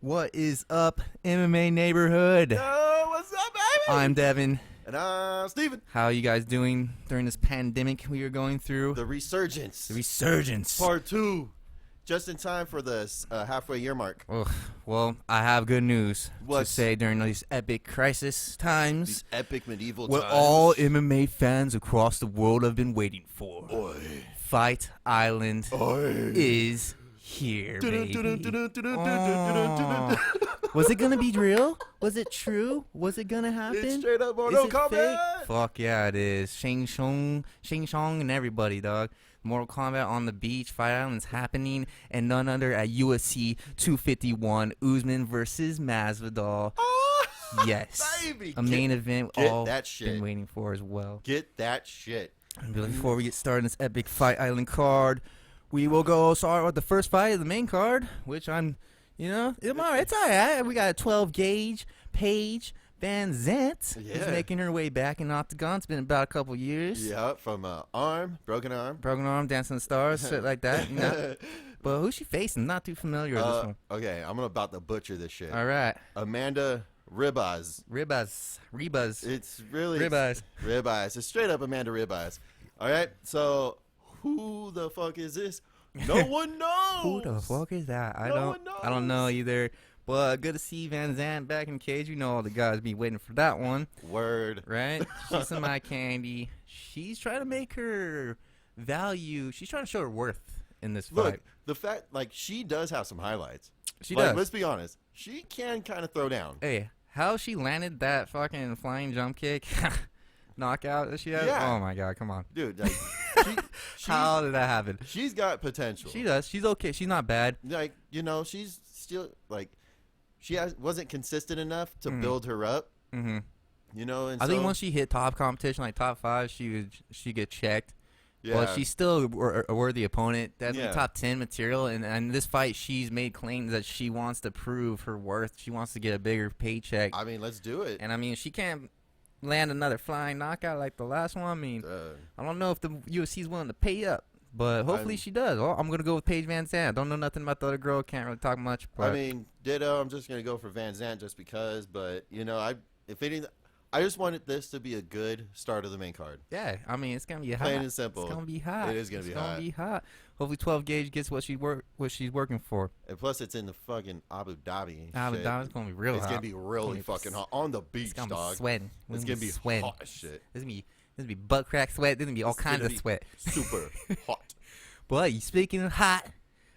What is up, MMA Neighborhood? Yo, what's up, baby? I'm Devin. And I'm Steven. How are you guys doing during this pandemic we are going through? The Resurgence. The resurgence. Part 2. Just in time for the halfway year mark. Ugh, well, I have good news to What's- say during these epic crisis times. These epic medieval What times. all MMA fans across the world have been waiting for. Oi. Fight Island Oi. is here, baby. Dun-dun-dun-dun-dun-dun-dun-dun-dun-dun. Oh. Was it gonna be real? Was it true? Was it gonna happen? It's straight up Is Mortal it Kombat. fake? Fuck yeah, it is. Shang Tsung, and everybody, dog. Mortal Kombat on the beach, Fight Island's happening, and none other at UFC 251, Usman versus Masvidal. Oh, Yes, baby. a main event get all that shit. been waiting for as well. Get that shit. And before we get started on this epic Fight Island card, we will go start with the first fight of the main card, which it's all right. We got a 12 gauge Paige Van Zant, who's Yeah. making her way back in Octagon. It's been about a couple years. Yeah, from broken arm. Broken arm, dancing the stars, shit like that. You know? But who's she facing? Not too familiar with this one. Okay, I'm about to butcher this shit. All right. Amanda Ribas. Rebus. It's really Ribeyes. Ribeyes. It's straight up Amanda Ribeyes. All right. So who the fuck is this? No one knows. Who the fuck is that? I No one don't know knows. either. But good to see Van Zant back in cage. You know all the guys be waiting for that one. Word. Right? She's some eye candy. She's trying to make her value. She's trying to show her worth in this fight. Look, the fact she does have some highlights. She like, does. Let's be honest. She can kind of throw down. Hey, how she landed that fucking flying jump kick knockout that she had? Yeah. Oh my god, come on. Dude, like How did that happen? she's got potential. She does. She's okay. She's not bad. Like, she's still like wasn't consistent enough to Mhm. build her up. Mm-hmm. And I think so- once she hit top competition, like top 5, she get checked. yeah. But she's still a worthy opponent. Definitely Yeah. top 10 material. And in this fight, she's made claims that she wants to prove her worth. She wants to get a bigger paycheck. I mean, let's do it. And I mean, she can't land another flying knockout like the last one. I mean, I don't know if the UFC is willing to pay up, but hopefully she does. Well, I'm gonna go with Paige Van Zandt. Don't know nothing about the other girl. Can't really talk much. But I mean, ditto. I'm just gonna go for Van Zandt just because. But if anything, I just wanted this to be a good start of the main card. yeah, I mean, it's gonna be hot. Plain and simple. It's gonna be hot. It is gonna be It's hot. gonna be hot. Hopefully, 12 gauge gets what she's working for. And plus, it's in the fucking Abu Dhabi. Abu shit. Dhabi's gonna be real It's hot. gonna be really fucking hot on the beach, It's gonna dog. be sweating. It's gonna be sweating. hot as shit. This gonna be butt crack sweat. This gonna be all It's kinds gonna of be sweat. Super hot. But speaking of hot,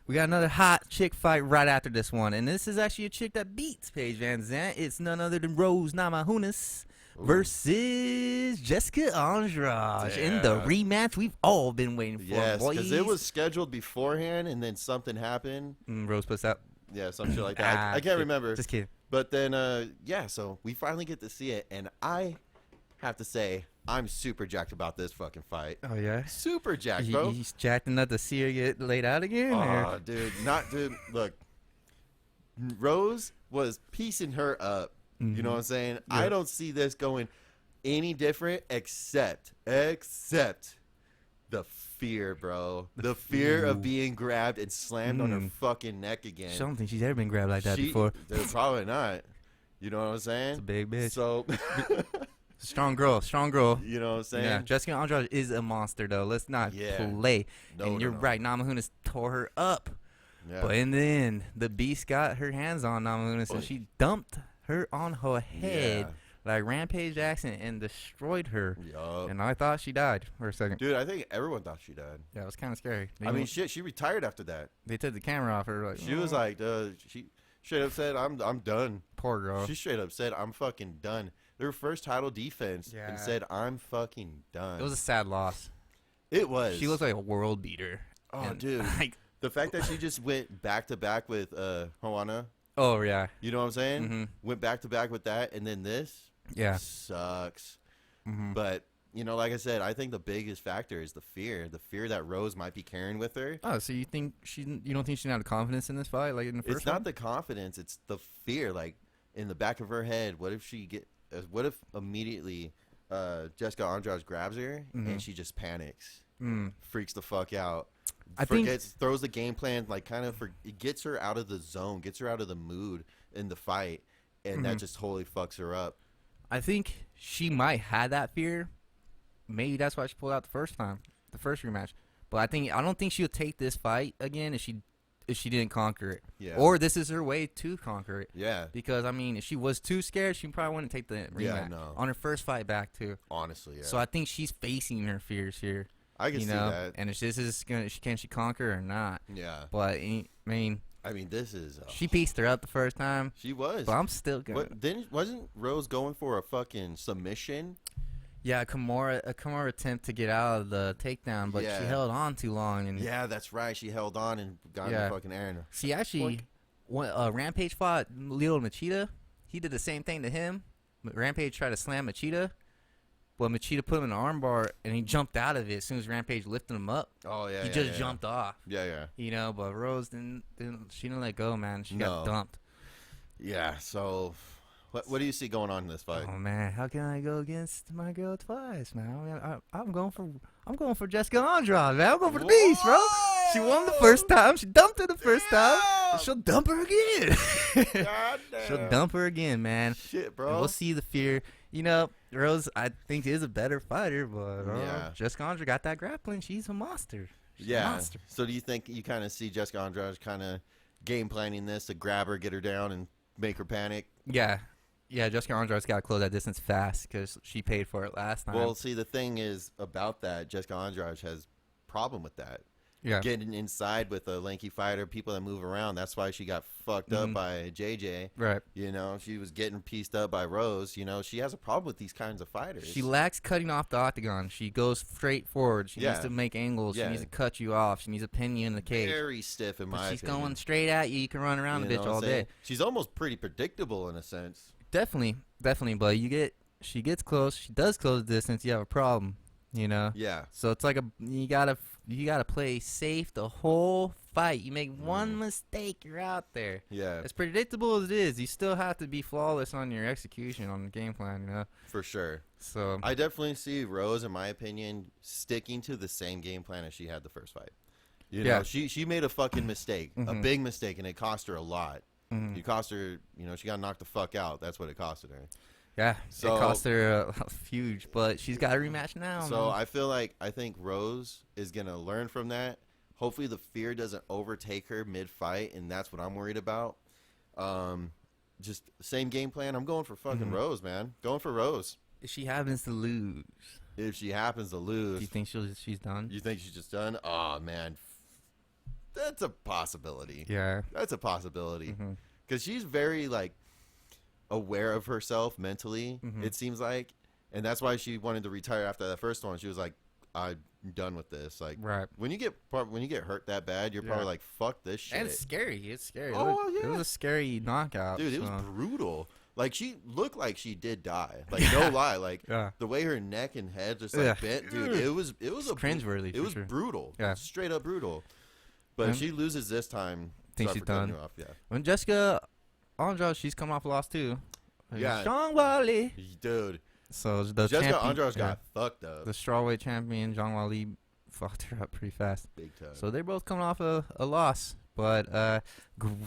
we got another hot chick fight right after this one, and this is actually a chick that beats Paige Van Zandt. It's none other than Rose Namajunas versus Jessica Andrade in the Yeah. rematch we've all been waiting for. Yes, boys. because it was scheduled beforehand, and then something happened. Rose puts out. Yeah, some shit like that. I can't remember. Just kidding. But then, so we finally get to see it, and I have to say, I'm super jacked about this fucking fight. Oh yeah. Super jacked, bro. He's jacked enough to see her get laid out again. or- Oh, dude, look, Rose was piecing her up. You know what I'm saying? Yeah. I don't see this going any different except the fear, bro. The fear of being grabbed and slammed on her fucking neck again. I don't think she's ever been grabbed like that before. Dude, probably not. You know what I'm saying? It's a big bitch. So, Strong girl. you know what I'm saying? Yeah, Jessica Andrade is a monster, though. Let's not Yeah. play. No, and no, you're no. right. Namajunas tore her up. Yeah. But in the end, the beast got her hands on Namajunas, and she dumped her on her head like Rampage Jackson and destroyed her. Yup. And I thought she died for a second. Dude, I think everyone thought she died. Yeah, it was kind of scary. I mean, shit, she retired after that. they took the camera off her. Like, She was like, she straight up said, I'm done. poor girl. She straight up said, I'm fucking done. Their first title defense Yeah. and said, I'm fucking done. It was a sad loss. It was. She looked like a world beater. Oh, And, dude. Like, The fact that she just went back to back with Joanna, oh, yeah. you know what I'm saying? Mhm. Went back to back with that, and then this Yeah. sucks. Mhm. But, like I said, I think the biggest factor is the fear that Rose might be carrying with her. Oh, so you think you don't think she had the confidence in this fight, like in the first It's not one? the confidence, it's the fear. Like, in the back of her head, what if immediately Jessica Andrade grabs her Mhm. and she just panics, Mm. freaks the fuck out? throws the game plan, like it gets her out of the zone, gets her out of the mood in the fight, and that just totally fucks her up. I think she might have that fear. Maybe that's why she pulled out the first rematch. But I don't think she'll take this fight again if she didn't conquer it. Yeah. Or this is her way to conquer it. Yeah. Because I mean, if she was too scared, she probably wouldn't take the rematch. Yeah, no. On her first fight back too. Honestly, yeah. So I think she's facing her fears here. I can see that. And if this is can she conquer or not? Yeah. But I mean, this is. She pieced her up the first time. She was. But I'm still gonna. Wasn't Rose going for a fucking submission? Yeah, a Kimura attempt to get out of the takedown, but she held on too long. And yeah, that's right. She held on and got in the fucking air. She actually, when Rampage fought Leo Machida, he did the same thing to him. Rampage tried to slam Machida, but Machida put him in an armbar, and he jumped out of it as soon as Rampage lifted him up. Oh, yeah, He just jumped off. Yeah, yeah. But Rose didn't let go, man. She got dumped. Yeah, so... What do you see going on in this fight? Oh man, how can I go against my girl twice, man? I'm going for Jessica Andrade, man. I'm going for the beast, bro. She won the first time. She dumped her the first time. She'll dump her again. She'll dump her again, man. Shit, bro. And we'll see the fear. Rose, I think, is a better fighter, but Jessica Andrade got that grappling. She's a monster. She's a monster. So do you think you kind of see Jessica Andrade kind of game planning this to grab her, get her down, and make her panic? Yeah, Jessica Andrade's got to close that distance fast because she paid for it last time. Well, see, the thing is about that, Jessica Andrade has problem with that. Yeah. Getting inside with a lanky fighter, people that move around. That's why she got fucked up by JJ. Right. She was getting pieced up by Rose. She has a problem with these kinds of fighters. She lacks cutting off the octagon. She goes straight forward. She needs to make angles. She needs to cut you off. She needs to pin you in the cage. Very stiff in my opinion. She's going straight at you. You can run around the bitch all day. She's almost pretty predictable in a sense. Definitely. But she gets close. She does close the distance. You have a problem. Yeah. So it's like you gotta play safe the whole fight. You make one mistake, you're out there. Yeah. As predictable as it is, you still have to be flawless on your execution on the game plan. For sure. So I definitely see Rose, in my opinion, sticking to the same game plan as she had the first fight. She made a fucking mistake, a big mistake, and it cost her a lot. It cost her, she got knocked the fuck out. That's what it costed her. Yeah, so, it cost her huge, but she's got a rematch now. So I think Rose is going to learn from that. Hopefully the fear doesn't overtake her mid-fight, and that's what I'm worried about. Just same game plan. I'm going for fucking Rose, man. Going for Rose. If she happens to lose. Do you think she's done? You think she's just done? Oh, man. That's a possibility. Yeah. That's a possibility. Because she's very, aware of herself mentally, it seems like. And that's why she wanted to retire after that first one. She was like, I'm done with this. Right. When you get hurt that bad, you're probably like, fuck this shit. And it's scary. Oh, It was a scary knockout. Dude, it was brutal. She looked like she did die. No lie. The way her neck and head just bent, dude, it was cringeworthy. It was brutal. Yeah. Straight up brutal. But if she loses this time, I think she's done. Yeah. When Jessica Andrade, she's come off a loss too. Yeah. Jean Wally. Dude. So the Jessica Andrade got fucked up. The strawweight champion, Jean Wally, fucked her up pretty fast. Big time. So they're both coming off a loss. But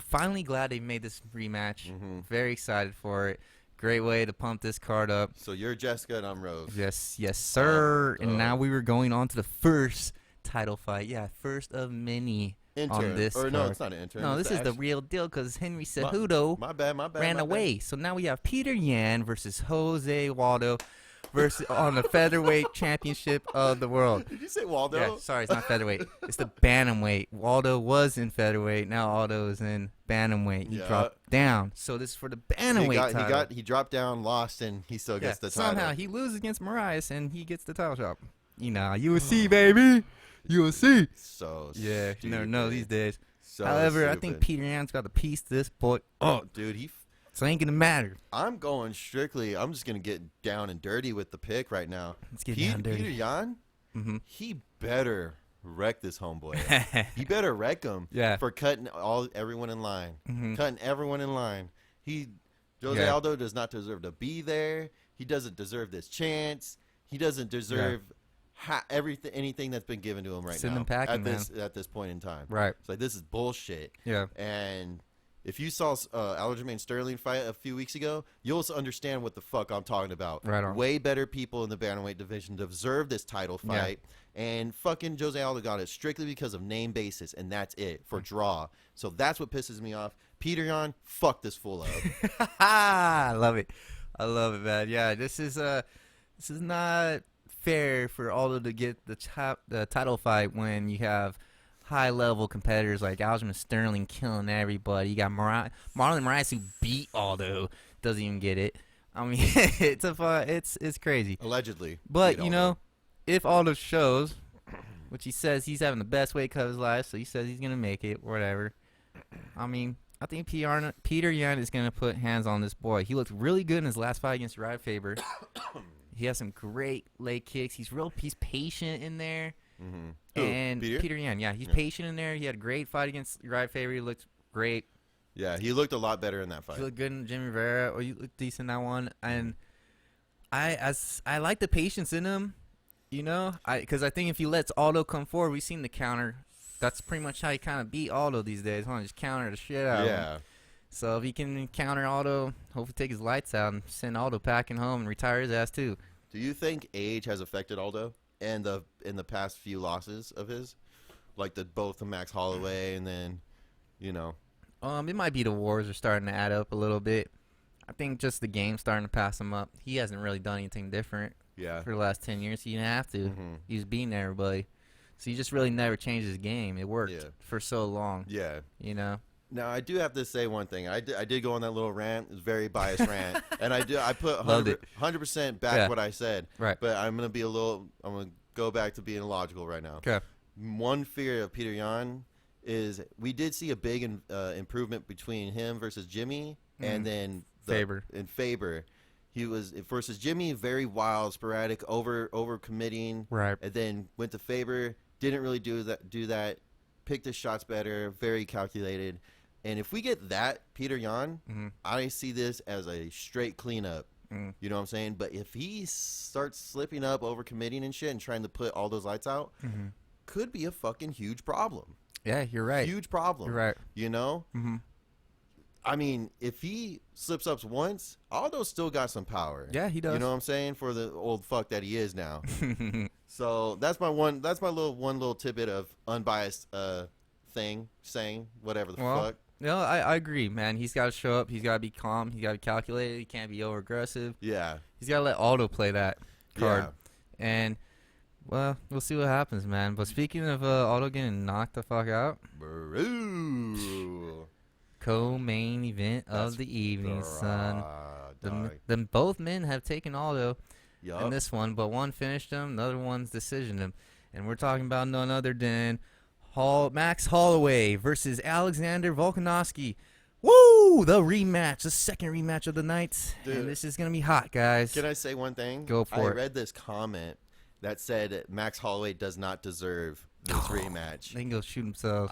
finally glad they made this rematch. Very excited for it. Great way to pump this card up. So you're Jessica and I'm Rose. Yes, sir. And now we were going on to the first title fight. Yeah, first of many. On this or card. No, it's not an intern. No, this is the real deal because Henry Cejudo my bad, ran away. So now we have Peter Yan versus Jose Waldo versus on the featherweight championship of the world. Did you say Waldo? Yeah, sorry, it's not featherweight. It's the bantamweight. Waldo was in featherweight. Now Waldo is in bantamweight. He dropped down. So this is for the bantamweight title. He dropped down, lost, and he still gets the title. Somehow he loses against Marias and he gets the title shot. UFC, baby. UFC. So yeah, you never know these days. So However, stupid. I think Peter Yan's got to piece this boy. Oh, dude, so it ain't gonna matter. I'm going strictly. I'm just gonna get down and dirty with the pick right now. Let's get down and dirty. Peter Yan, he better wreck this homeboy. He better wreck him. Yeah. For cutting everyone in line. Cutting everyone in line. Jose Aldo does not deserve to be there. He doesn't deserve this chance. He doesn't deserve anything that's been given to him right Send now them packing, at this point in time. Right. It's like, this is bullshit. Yeah. And if you saw Aljamain Sterling fight a few weeks ago, you'll understand what the fuck I'm talking about. Right on. Way better people in the bantamweight division deserve this title fight. Yeah. And fucking Jose Aldo got it strictly because of name basis, and that's it, for draw. So that's what pisses me off. Peter Yan, fuck this fool up. I love it. I love it, man. Yeah, this is not fair for Aldo to get the title fight when you have high-level competitors like Aljamain Sterling killing everybody. You got Marlon Moraes, who beat Aldo, doesn't even get it. I mean, it's crazy. Allegedly. But, you know, if Aldo shows, which he says he's having the best weight cut of his life, so he says he's going to make it, whatever. I mean, I think Peter Yan is going to put hands on this boy. He looked really good in his last fight against Uriah Faber. He has some great leg kicks. He's patient in there. Mm-hmm. And Peter Yan, he's patient in there. He had a great fight against Uriah Faber. He looked great. Yeah, he looked a lot better in that fight. He looked good in Jimmy Rivera, or you looked decent in that one. And I like the patience in him, you know, because I think if he lets Aldo come forward, we've seen the counter. That's pretty much how he kind of beat Aldo these days. Just counter the shit out of him. So if he can counter Aldo, hopefully take his lights out and send Aldo packing home and retire his ass too. Do you think age has affected Aldo and in the past few losses of his, like both the Max Holloway and then, you know? It might be the wars are starting to add up a little bit. I think just the game's starting to pass him up. He hasn't really done anything different. For the last 10 years, he didn't have to. Mm-hmm. He was beating everybody. So he just really never changed his game. It worked for so long. Yeah. You know? Now, I do have to say one thing. I did go on that little rant. It was a very biased rant. And I put 100% back what I said. Right. But I'm going to go back to being logical right now. Okay. One fear of Peter Yan is we did see a big improvement between him versus Jimmy and then Faber. And Faber. He was versus Jimmy, very wild, sporadic, over committing. Right. And then went to Faber, didn't really do that, picked his shots better, very calculated. And if we get that Peter Yan, I see this as a straight cleanup. You know what I'm saying? But if he starts slipping up, over committing and shit, and trying to put all those lights out, could be a fucking huge problem. Yeah, you're right. Huge problem. You're right. You know? I mean, if he slips up once, Aldo's still got some power. Yeah, he does. You know what I'm saying? For the old fuck that he is now. So that's my little tidbit of unbiased thing, saying whatever the fuck. No, I agree, man. He's got to show up. He's got to be calm. He's got to be calculated. He can't be over aggressive. Yeah. He's got to let Aldo play that card. Yeah. And, well, we'll see what happens, man. But speaking of Aldo getting knocked the fuck out. Bro. Co-main event of the evening, son. Them both men have taken Aldo in this one, but one finished him, the other one's decisioned him. And we're talking about none other than Max Holloway versus Alexander Volkanovski. Woo! The rematch, the second rematch of the night. Dude, and this is going to be hot, guys. Can I say one thing? Go for it. I read this comment that said Max Holloway does not deserve this rematch. They can go shoot themselves.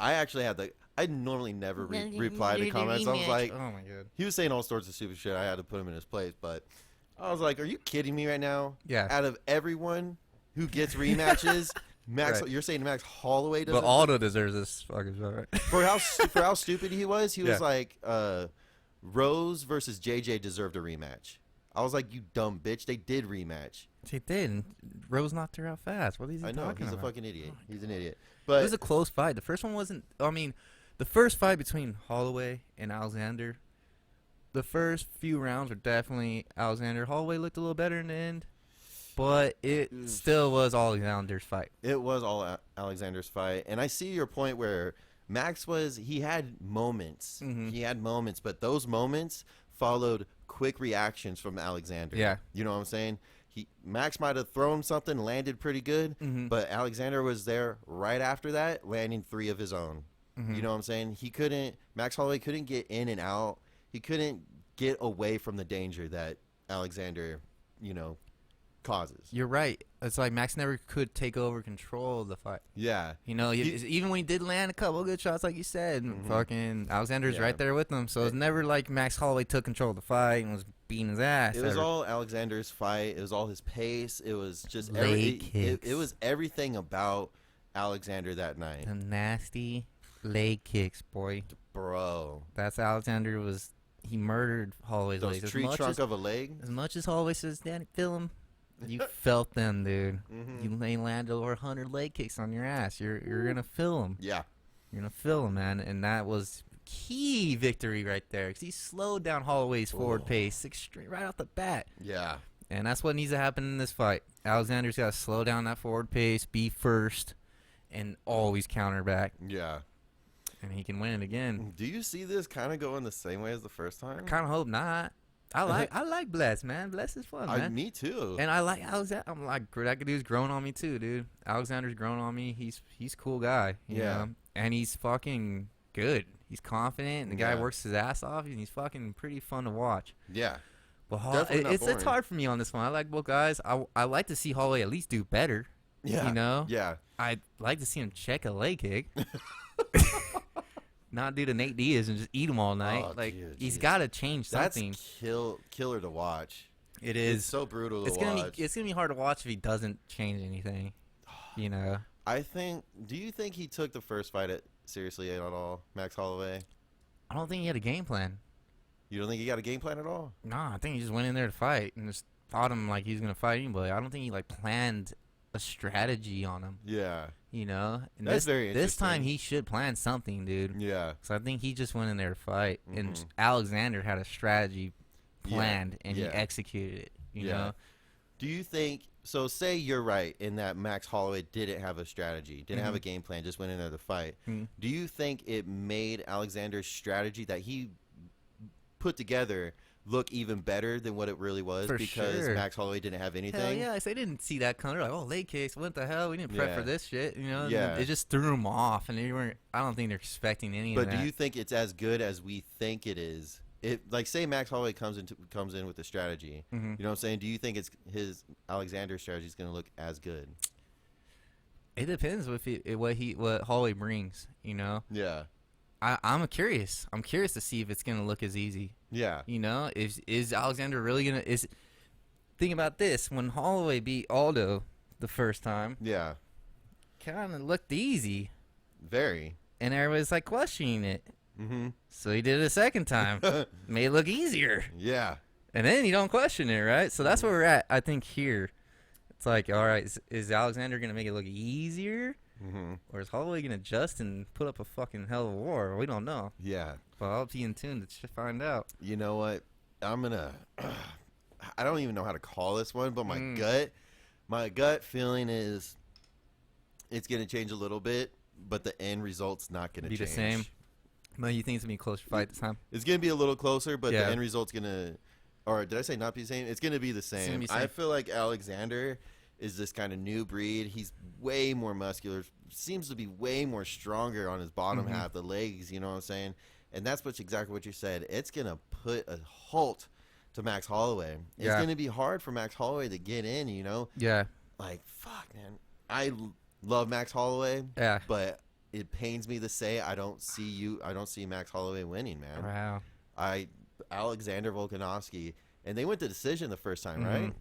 I normally never reply to comments. I was like, oh my god. He was saying all sorts of stupid shit. I had to put him in his place, but I was like, are you kidding me right now? Yeah. Out of everyone who gets rematches, you're saying Max Holloway doesn't? But Aldo deserves this fucking shot, right? For how stupid he was like, Rose versus JJ deserved a rematch. I was like, you dumb bitch. They did rematch. They did. And Rose knocked her out fast. What is he talking about? I know. He's a fucking idiot. He's an idiot. But it was a close fight. The first one wasn't. I mean, the first fight between Holloway and Alexander, the first few rounds were definitely Alexander. Holloway looked a little better in the end, but it still was Alexander's fight. It was all Alexander's fight. And I see your point where Max he had moments. He had moments, but those moments followed quick reactions from Alexander. Yeah. You know what I'm saying? Max might have thrown something, landed pretty good, but Alexander was there right after that, landing 3 of his own. You know what I'm saying? Max Holloway couldn't get in and out. He couldn't get away from the danger that Alexander, causes. You're right. It's like Max never could take over control of the fight. Yeah. You know, even when he did land a couple good shots, like you said, fucking Alexander's right there with him. So it's never like Max Holloway took control of the fight and was beating his ass. It was all Alexander's fight. It was all his pace. It was just kicks. It was everything about Alexander that night. The nasty leg kicks, boy. Bro. That's Alexander was. He murdered Holloway's legs. Tree trunk of a leg. As much as Holloway says, "Daddy, feel him." You felt them, dude. They landed over 100 leg kicks on your ass. You're gonna feel them. Yeah. You're gonna feel them, man. And that was key victory right there, because he slowed down Holloway's forward pace right off the bat. Yeah. And that's what needs to happen in this fight. Alexander's got to slow down that forward pace, be first, and always counter back. Yeah. And he can win it again. Do you see this kind of going the same way as the first time? I kind of hope not. I like Bless, man. Bless is fun, man. Me too. And I like Alexander. I'm like, that dude's growing on me too, dude. Alexander's growing on me. He's a cool guy. You know? And he's fucking good. He's confident. And the guy works his ass off. And he's fucking pretty fun to watch. Yeah. But it's hard for me on this one. I like both guys. I like to see Holloway at least do better. Yeah. You know? Yeah. I'd like to see him check a leg kick. Not do the Nate Diaz and just eat him all night. He's got to change something. That's killer to watch. It is. It's so brutal to watch. It's gonna be hard to watch if he doesn't change anything. You know. Do you think he took the first fight seriously at all, Max Holloway? I don't think he had a game plan. You don't think he got a game plan at all? Nah, I think he just went in there to fight and just thought him like he was gonna fight anybody. I don't think he planned a strategy on him. Yeah. You know, and that's very interesting. This time he should plan something, dude. Yeah. So I think he just went in there to fight, and Alexander had a strategy planned, and he executed it. You know. Do you think? So say you're right in that Max Holloway didn't have a strategy, didn't have a game plan, just went in there to fight. Do you think it made Alexander's strategy that he put together look even better than what it really was because Max Holloway didn't have anything? Hell yeah, they didn't see that coming. They're like, oh, leg kicks, what the hell? We didn't prep for this shit, you know? Yeah. It just threw them off, and they weren't. I don't think they're expecting any of that. But do you think it's as good as we think it is? Like, say Max Holloway comes in with a strategy. You know what I'm saying? Do you think his Alexander strategy is going to look as good? It depends what Holloway brings, you know? Yeah. I'm curious. I'm curious to see if it's gonna look as easy. Yeah. You know, is Alexander really gonna? Think about this: when Holloway beat Aldo the first time, kind of looked easy. Very. And everybody's like questioning it. So he did it a second time, made it look easier. Yeah. And then you don't question it, right? So that's where we're at. I think here, it's like, all right, is Alexander gonna make it look easier? Or is Holloway going to adjust and put up a fucking hell of a war? We don't know. Yeah. But I'll be in tune to find out. You know what? I'm going to... I don't even know how to call this one, but my gut feeling is it's going to change a little bit, but the end result's not going to change. Be the same? No, you think it's going to be a closer fight this time? It's going to be a little closer, but the end result's going to... Or did I say not be the same? It's going to be the same. I feel like Alexander is this kind of new breed. He's way more muscular, seems to be way more stronger on his bottom half, the legs, you know what I'm saying? And that's exactly what you said. It's going to put a halt to Max Holloway. It's going to be hard for Max Holloway to get in, you know? Yeah. Like, fuck, man. I love Max Holloway, but it pains me to say I don't see Max Holloway winning, man. Wow. Alexander Volkanovski, and they went to decision the first time, right?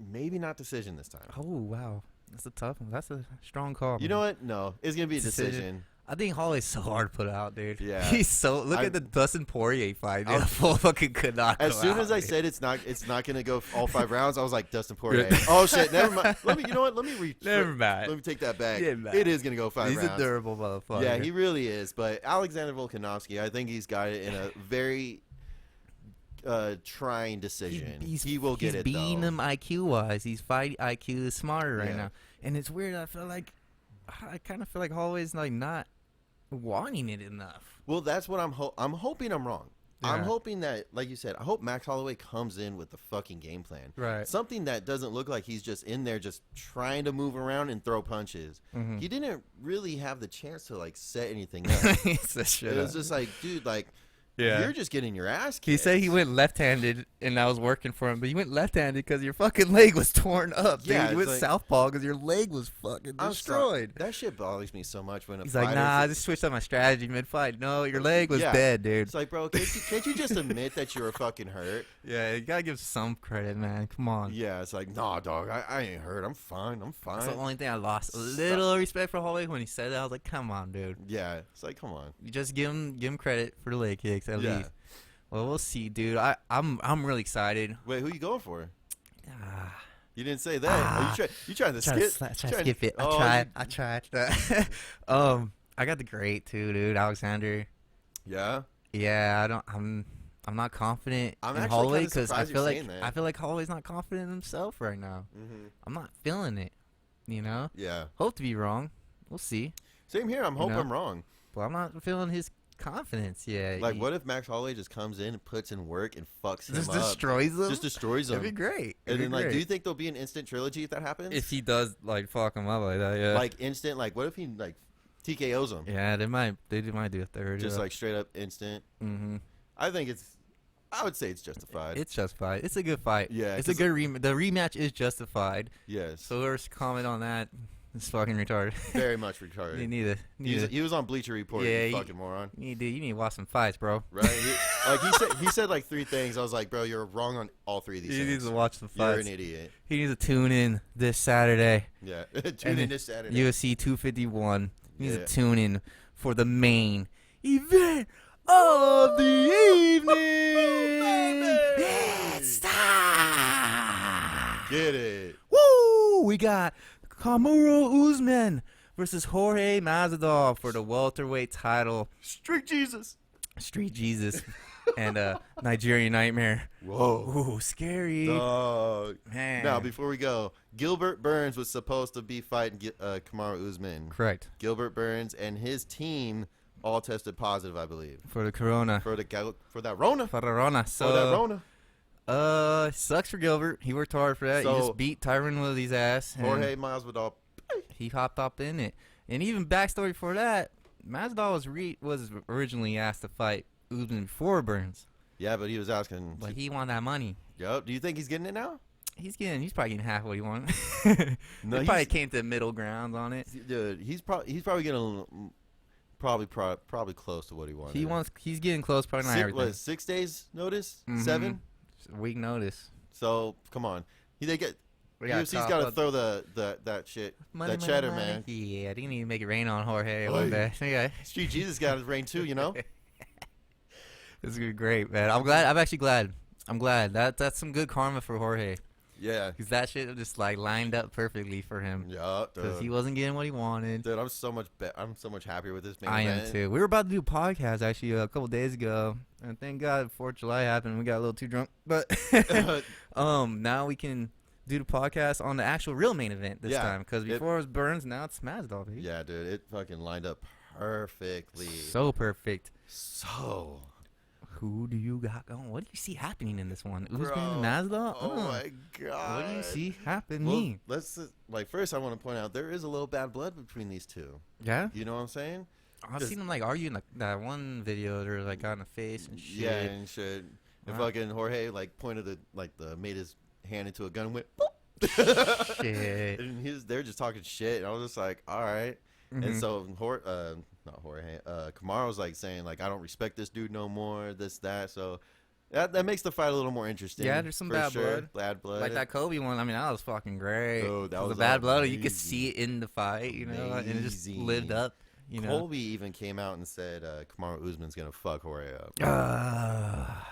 Maybe not decision this time. Oh, wow. That's a tough one. That's a strong call. You know what? No. It's going to be a decision. I think Holloway's so hard to put out, dude. Yeah. He's so... Look at the Dustin Poirier fight, dude. Fucking could not go As soon as I said it's not going to go all 5 rounds, I was like, Dustin Poirier. Oh, shit. Never mind. You know what? Never mind. Let me take that back. It is going to go 5 rounds. He's a durable motherfucker. Yeah, he really is. But Alexander Volkanovski, I think he's got it in a very... trying decision. He will get it, though. He's beating him IQ-wise. He's fight IQ is smarter right now. And it's weird. I kind of feel like Holloway's like not wanting it enough. Well, that's what I'm hoping I'm wrong. Yeah. I'm hoping that, like you said, I hope Max Holloway comes in with the fucking game plan. Right. Something that doesn't look like he's just in there just trying to move around and throw punches. He didn't really have the chance to, like, set anything up. It was just like, dude, like, Yeah. You're just getting your ass kicked. He said he went left-handed, and I was working for him, but he went left-handed because your fucking leg was torn up, dude. Yeah, You went like, southpaw because your leg was fucking destroyed. That shit bothers me so much when He's like, nah, I just switched up my strategy mid-fight. No, your leg was dead, dude. It's like, bro, can't you just admit that you were fucking hurt? Yeah, you gotta give some credit, man. Come on. Yeah, it's like, nah, dog, I ain't hurt. I'm fine. That's the only thing I lost a little respect for Holloway when he said that. I was like, come on, dude. Yeah, it's like, come on. You just give him credit for the leg kicks at least. Well, we'll see, dude. I'm really excited. Wait, who you going for? You didn't say that. You trying to skip? Skip it. I tried. I got the great too, dude. Alexander. Yeah. Yeah. I'm not confident in Holloway because I feel like Holloway's not confident in himself right now. Mm-hmm. I'm not feeling it. You know. Yeah. Hope to be wrong. We'll see. Same here. I'm hoping I'm wrong. But I'm not feeling his confidence. Yeah. Like, what if Max Holloway just comes in and puts in work and fucks him up? Destroys him? Just destroys him. That'd be great. And then, like, do you think there'll be an instant trilogy if that happens? If he does, like, fuck him up like that, yeah. Like, instant, like, what if he, like, TKOs him? Yeah, they might do a third. Just, like, straight up instant. Mm-hmm. I would say it's justified. It's justified. It's a good fight. Yeah. It's a good rematch. The rematch is justified. Yes. So there's comment on that. It's fucking retarded. Very much retarded. You need to. He was on Bleacher Report. Yeah, you fucking moron. You need to watch some fights, bro. Right. He said like 3 things. I was like, bro, you're wrong on all 3 of these things. He needs to watch the fights. You're an idiot. He needs to tune in this Saturday. Yeah. Tune in this Saturday. UFC 251. He needs to tune in for the main event of the evening. It's time. Get it. Woo! We got Kamaru Usman versus Jorge Masvidal for the welterweight title. Street Jesus. And Nigerian Nightmare. Whoa. Ooh, scary. Dog. Man. Now, before we go, Gilbert Burns was supposed to be fighting Kamaru Usman. Correct. Gilbert Burns and his team all tested positive, I believe. For the corona. For that Rona. For the Rona. For that Rona. Sucks for Gilbert. He worked hard for that. He just beat Tyron Woodley's ass. Jorge Masvidal. He hopped up in it. And even backstory for that, Masvidal was originally asked to fight Usman before Burns. Yeah, but he was asking. But he wanted that money. Yep. Do you think he's getting it now? He's probably getting half what he wanted. No, he probably came to the middle ground on it. Dude, he's probably getting probably close to what he wanted. He's getting close, probably not everything. What, 6 days notice? Mm-hmm. 7? A week notice. So come on, UFC's got to throw that shit, money, that cheddar, money. man. Yeah, they need to make it rain on Jorge one day. Yeah. Street Jesus got his rain too, you know. This is gonna be great, man. I'm glad. I'm actually glad. I'm glad. That's some good karma for Jorge. Yeah, because that shit just like lined up perfectly for him. Yeah, because he wasn't getting what he wanted. Dude, I'm so much happier with this man. I am too. We were about to do a podcast actually a couple days ago, and thank God 4th of July happened. We got a little too drunk, but now we can do the podcast on the actual real main event this time. Because before it was Burns, now it's Masvidal, baby. Yeah, dude, it fucking lined up perfectly. So perfect. So. Who do you got going? What do you see happening in this one? Usman and Masvidal? Oh my God. What do you see happening? Well, first I want to point out there is a little bad blood between these two. Yeah? You know what I'm saying? I've seen them like arguing that one video. They're like got in the face and shit. Yeah, and shit. And fucking Jorge like made his hand into a gun and went boop. Shit. And they're just talking shit. And I was just like, all right. Mm-hmm. And so Kamaru's like saying like, I don't respect this dude no more, this, that. So that makes the fight a little more interesting. Yeah, there's some bad blood. Bad blood. Like that Kobe one. I mean, that was fucking great. Oh, that was the bad blood. You could see it in the fight, you know, and it just lived up. You know, Colby even came out and said Kamaru Usman's gonna fuck Jorge up.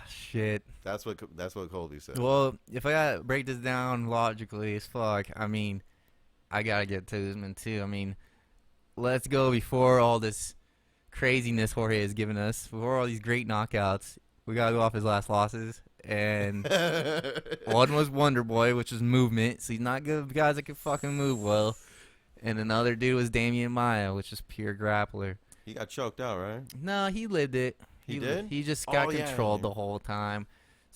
Shit. That's what Colby said. Well, if I gotta break this down logically as fuck, I mean, I gotta get to Usman too. I mean, let's go before all this craziness Jorge has given us, before all these great knockouts. We gotta go off his last losses, and one was Wonder Boy, which is movement, so he's not good with guys that can fucking move well. And another dude was Damian Maia, which is pure grappler. He got choked out, right? No, he lived it. He did? He just got controlled the whole time.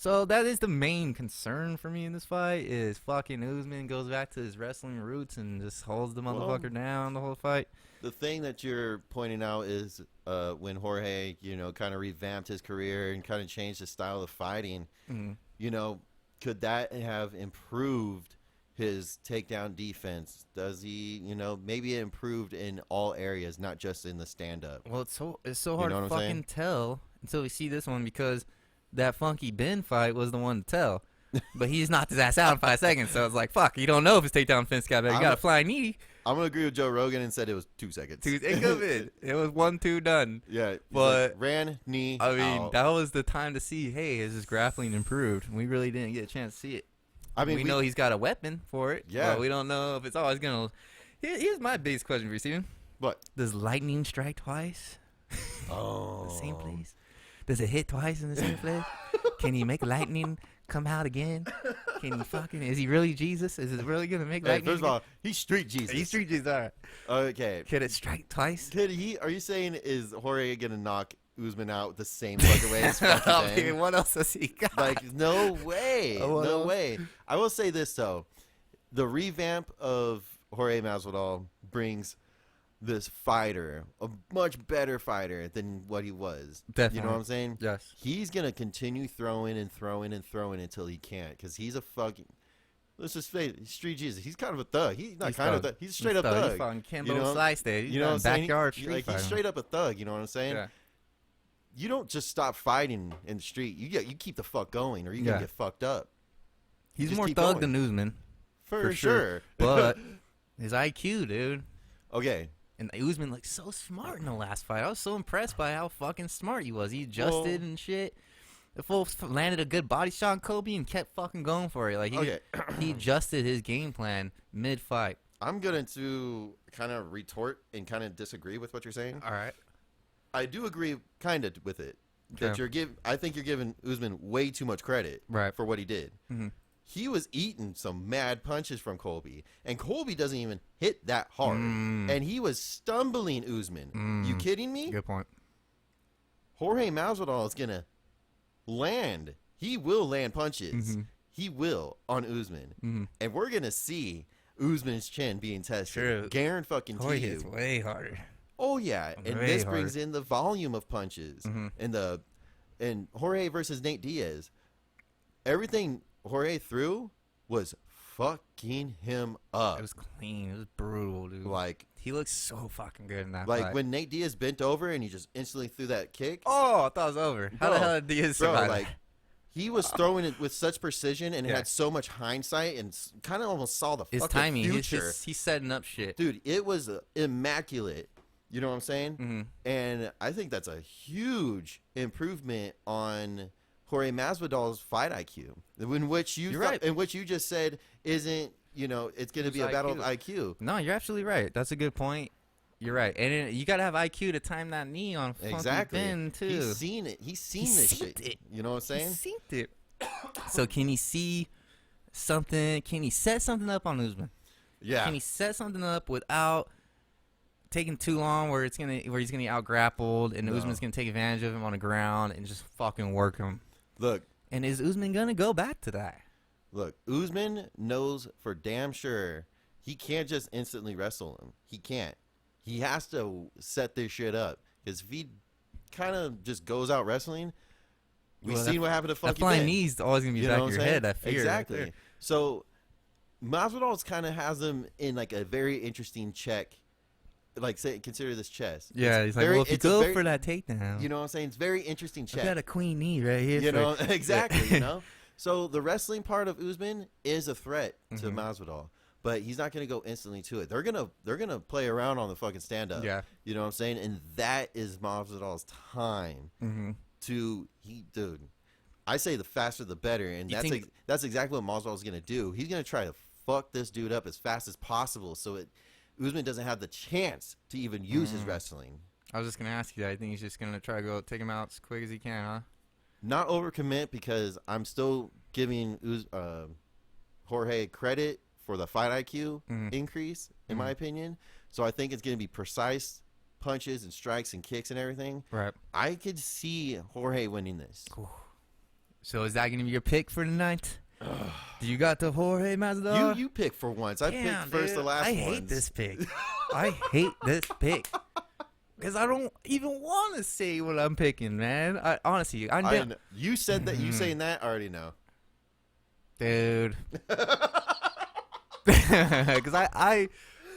So that is the main concern for me in this fight is fucking Usman goes back to his wrestling roots and just holds the motherfucker down the whole fight. The thing that you're pointing out is when Jorge, kind of revamped his career and kind of changed his style of fighting, could that have improved his takedown defense? Does he, maybe it improved in all areas, not just in the stand-up? Well, it's so hard to fucking tell until we see this one because that Funky Ben fight was the one to tell. But he's knocked his ass out in 5 seconds, so it's like, fuck, you don't know if his takedown fence got better. You got a flying knee. I'm going to agree with Joe Rogan and said it was 2 seconds. It could have been. It was 1-2 done. Yeah. But like, ran, knee, I mean, out. that was the time to see, hey, is his grappling improved? We really didn't get a chance to see it. I mean, we know he's got a weapon for it. Yeah. But we don't know if it's always going to. Here's my biggest question for you, Steven. What? Does lightning strike twice? Oh. The same place? Does it hit twice in the same place? Can he make lightning come out again? Can he fucking? Is he really Jesus? Is it really gonna make lightning? First of all, he's street Jesus. He's street Jesus. All right. Okay. Can it strike twice? Are you saying is Jorge gonna knock Usman out the same fucking way as fucking Ben? What else has he got? Like, no way. What No else? way. I will say this though, the revamp of Jorge Masvidal brings this fighter, a much better fighter than what he was. Definitely. You know what I'm saying? Yes. He's going to continue throwing and throwing and throwing until he can't because he's a fucking, let's just say, he's street Jesus. He's kind of a thug. He's not kind of a thug. He's a straight up thug. He's fucking Kimbo Slice there. You know what I'm saying? Backyard street Like, he's fighting. straight up a thug. You know what I'm saying? Yeah. You don't just stop fighting in the street. You keep the fuck going or you're going to get fucked up. He's Just more keep thug going. than Usman. For sure. But his IQ, dude. Okay. And Usman looked so smart in the last fight. I was so impressed by how fucking smart he was. He adjusted and shit. The fool landed a good body shot on Kobe and kept fucking going for it. Like he adjusted his game plan mid-fight. I'm going to kind of retort and kind of disagree with what you're saying. All right. I do agree kind of with it. That I think you're giving Usman way too much credit for what he did. Mm-hmm. He was eating some mad punches from Colby, and Colby doesn't even hit that hard. And he was stumbling Usman. You kidding me? Good point. Jorge Masvidal is going to land. He will land punches. Mm-hmm. He will on Usman. Mm-hmm. And we're going to see Usman's chin being tested. Sure. Guarantee fucking Jorge to hits you. way harder. Oh, yeah. And Way this hard. brings in the volume of punches. And Jorge versus Nate Diaz. Everything Jorge threw was fucking him up. It was clean. It was brutal, dude. Like, he looks so fucking good in that fight. when Nate Diaz bent over and he just instantly threw that kick. Oh, I thought it was over. How the hell did Diaz survive? Like, he was throwing it with such precision and had so much hindsight and kind of almost saw the his fucking timing, future. he's setting up shit. Dude, it was immaculate. You know what I'm saying? Mm-hmm. And I think that's a huge improvement on Jorge Masvidal's fight IQ, in which you just said isn't, it's going to be a battle of IQ. No, you're absolutely right. That's a good point. You're right, and you gotta have IQ to time that knee on Funky Ben too. He's seen it. He's seen this shit. You know what I'm saying? He's seen it. So can he see something? Can he set something up on Usman? Yeah. Can he set something up without taking too long, where he's gonna get out grappled, and Usman's gonna take advantage of him on the ground and just fucking work him? Look. And is Usman gonna go back to that? Look, Usman knows for damn sure he can't just instantly wrestle him. He can't. He has to set this shit up. Because if he kind of just goes out wrestling, we've seen what happened to Funky Ben. That flying knee's always going to be back of your head, that fear. Exactly. Right so, Masvidal kind of has him in, like, a very interesting check. Like, say, consider this chess. Yeah, he's like, well, if you go for that takedown. You know what I'm saying? It's very interesting check. I got a queen knee right here. You know, exactly, So, the wrestling part of Usman is a threat to Masvidal. But he's not going to go instantly to it. They're gonna play around on the fucking stand-up. Yeah. You know what I'm saying? And that is Masvidal's time dude. I say the faster the better, and that's exactly what Masvidal is going to do. He's going to try to fuck this dude up as fast as possible so Usman doesn't have the chance to even use his wrestling. I was just going to ask you that. I think he's just going to try to go take him out as quick as he can, huh? Not overcommit, because I'm still giving Jorge credit for the fight IQ increase, in my opinion. So I think it's going to be precise punches and strikes and kicks and everything. Right. I could see Jorge winning this. Ooh. So is that gonna be your pick for tonight? Do you got the Jorge Masvidal? You pick for once. I picked first the last I ones. hate this pick. I hate this pick. Because I don't even want to say what I'm picking, man. Honestly, you said that. You saying that, I already know. Dude. Because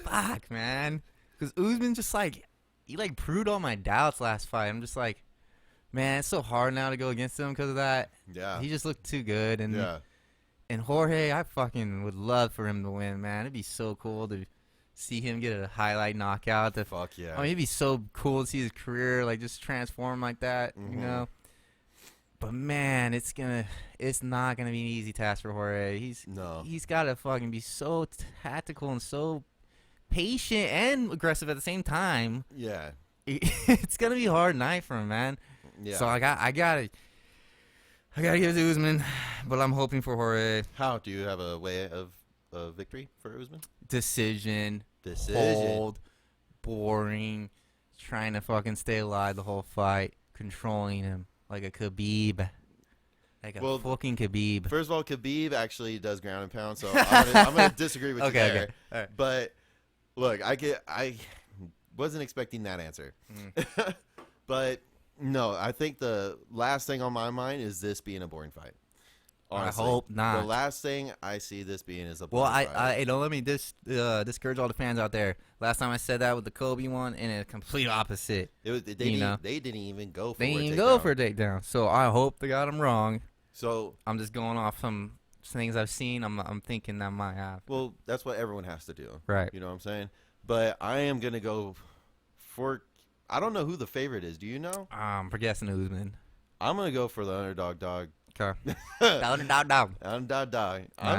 fuck, man. Because Usman just he proved all my doubts last fight. I'm just like, man, it's so hard now to go against him because of that. Yeah. He just looked too good. And Jorge, I fucking would love for him to win, man. It'd be so cool to see him get a highlight knockout. Fuck yeah. I mean, it'd be so cool to see his career just transform like that, you know. But man, it's not gonna be an easy task for Jorge. He's gotta fucking be so tactical and so patient and aggressive at the same time. Yeah. It's gonna be a hard night for him, man. Yeah. So I gotta give it to Usman, but I'm hoping for Jorge. How do you have a way of victory for Usman? Decision. Hold. Boring. Trying to fucking stay alive the whole fight. Controlling him like a Khabib. Like a fucking Khabib. First of all, Khabib actually does ground and pound, so I'm gonna disagree with you there. Okay. All right. But look, I wasn't expecting that answer. But no, I think the last thing on my mind is this being a boring fight. Honestly, I hope not. The last thing I see this being is a boring fight. I don't let me discourage all the fans out there. Last time I said that with the Kobe one, and a complete opposite. They didn't even go for a takedown. So I hope they got him wrong. So I'm just going off some things I've seen. I'm thinking that might happen. Well, that's what everyone has to do. Right. You know what I'm saying? But I am gonna go for. I don't know who the favorite is. Do you know? For guessing Usman. I'm gonna go for the underdog dog. Okay. Underdog. I'm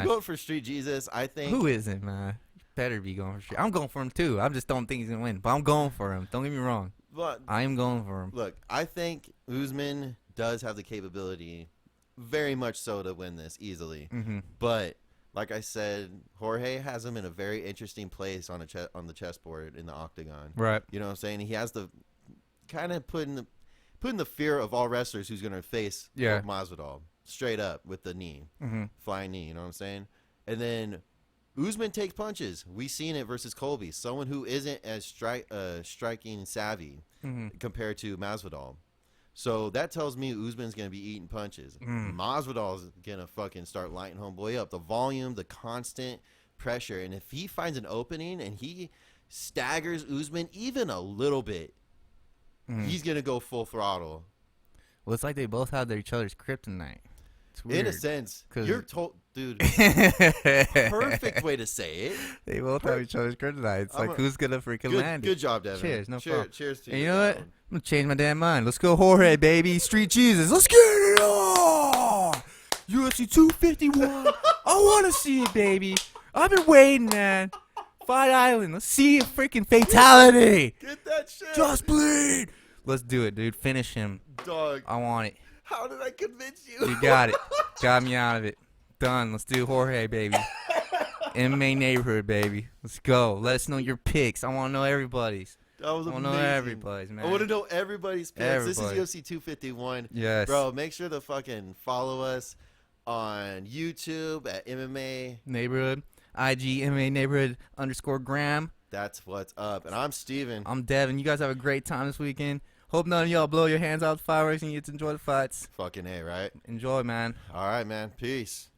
going for Street Jesus. I think. Who isn't, man? Better be going for Street. I'm going for him too. I just don't think he's gonna win, but I'm going for him. Don't get me wrong. But I am going for him. Look, I think Usman does have the capability, very much so, to win this easily. But like I said, Jorge has him in a very interesting place on the chessboard in the octagon. Right. You know what I'm saying? He has the kind of putting the fear of all wrestlers who's going to face Masvidal straight up with the knee, flying knee. You know what I'm saying? And then Usman takes punches. We've seen it versus Colby, someone who isn't as striking savvy compared to Masvidal. So that tells me Usman's going to be eating punches. Masvidal's going to fucking start lighting homeboy up. The volume, the constant pressure. And if he finds an opening and he staggers Usman even a little bit, he's going to go full throttle. Well, it's like they both have each other's kryptonite. It's weird. In a sense. You're told, dude. Perfect way to say it. They both have each other's kryptonite. It's who's going to freaking land it. Good job, Devin. Cheers. No problem. Cheers to you. And you know what? I'm going to change my damn mind. Let's go Jorge, baby. Street Jesus. Let's get it on. UFC 251. I want to see it, baby. I've been waiting, man. Fight Island. Let's see a freaking fatality. Get that shit. Just bleed. Let's do it, dude. Finish him. Dog. I want it. How did I convince you? You got it. Got me out of it. Done. Let's do Jorge, baby. MMA Neighborhood, baby. Let's go. Let us know your picks. I want to know everybody's. That was amazing. I want to know everybody's, man. I want to know everybody's picks. This is UFC 251. Yes. Bro, make sure to fucking follow us on YouTube at MMA Neighborhood. IG MMA Neighborhood _Graham. That's what's up. And I'm Steven. I'm Devin. You guys have a great time this weekend. Hope none of y'all blow your hands out with fireworks and you get to enjoy the fights. Fucking A, right? Enjoy, man. All right, man. Peace.